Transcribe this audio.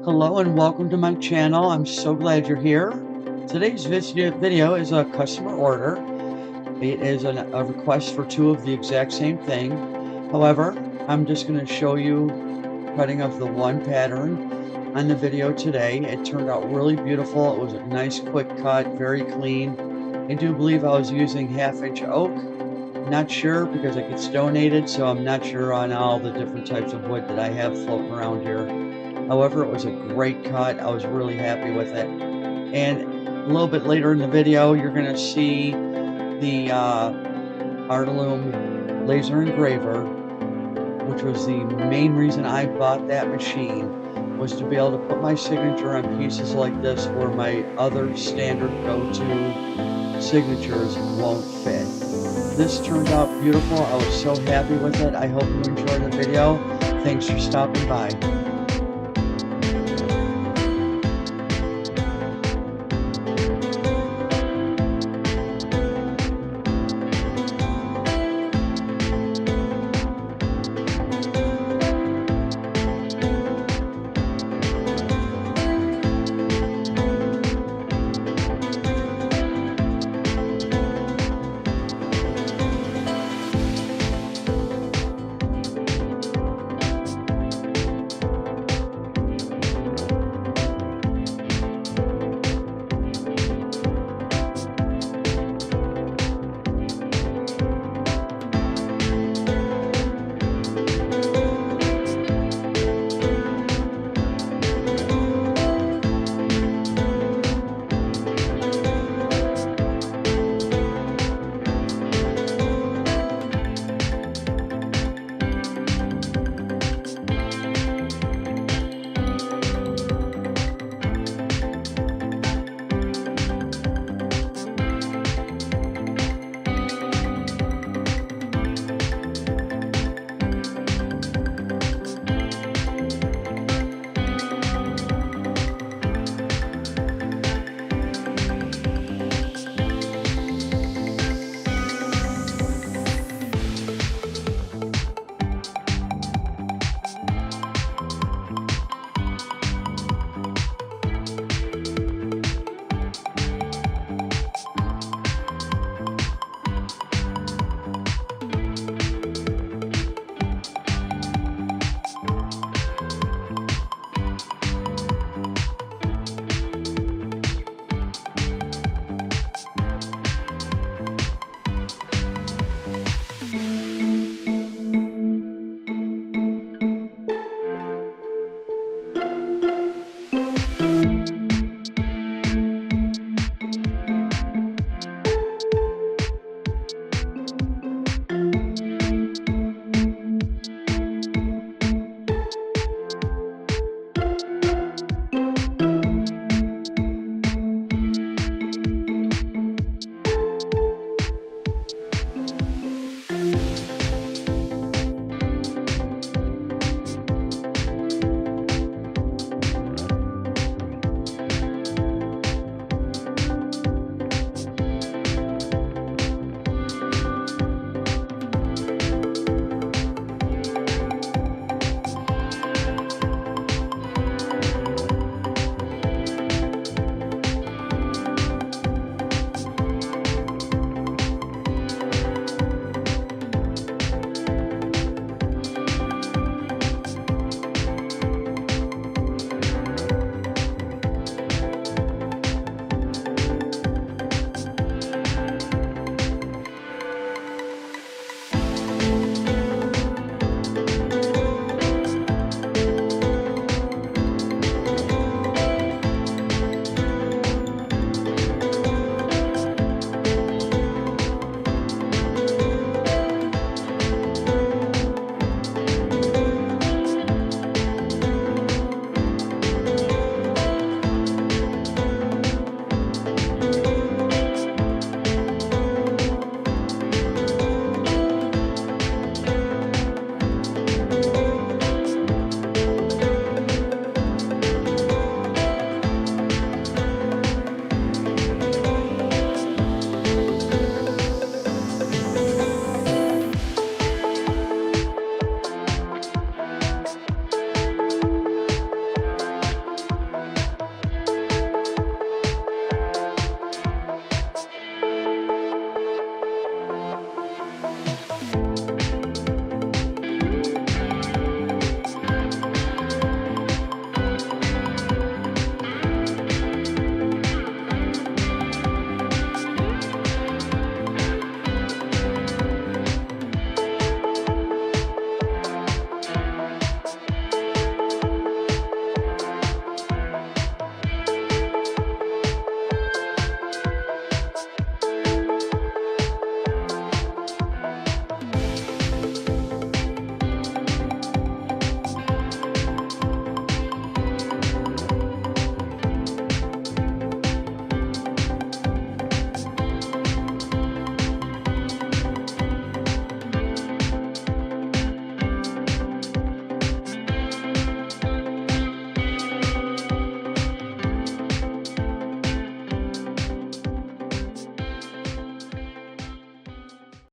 Hello and welcome to my channel. I'm so glad you're here. Today's video is a customer order. It is a request for two of the exact same thing. However, I'm just going to show you cutting of the one pattern on the video today. It turned out really beautiful. It was a nice quick cut, very clean. I do believe I was using 1/2 inch oak. Not sure because it gets donated, so I'm not sure on all the different types of wood that I have floating around here. However, it was a great cut. I was really happy with it. And a little bit later in the video, you're going to see the Artilume Laser Engraver, which was the main reason I bought that machine, was to be able to put my signature on pieces like this where my other standard go-to signatures won't fit. This turned out beautiful. I was so happy with it. I hope you enjoyed the video. Thanks for stopping by.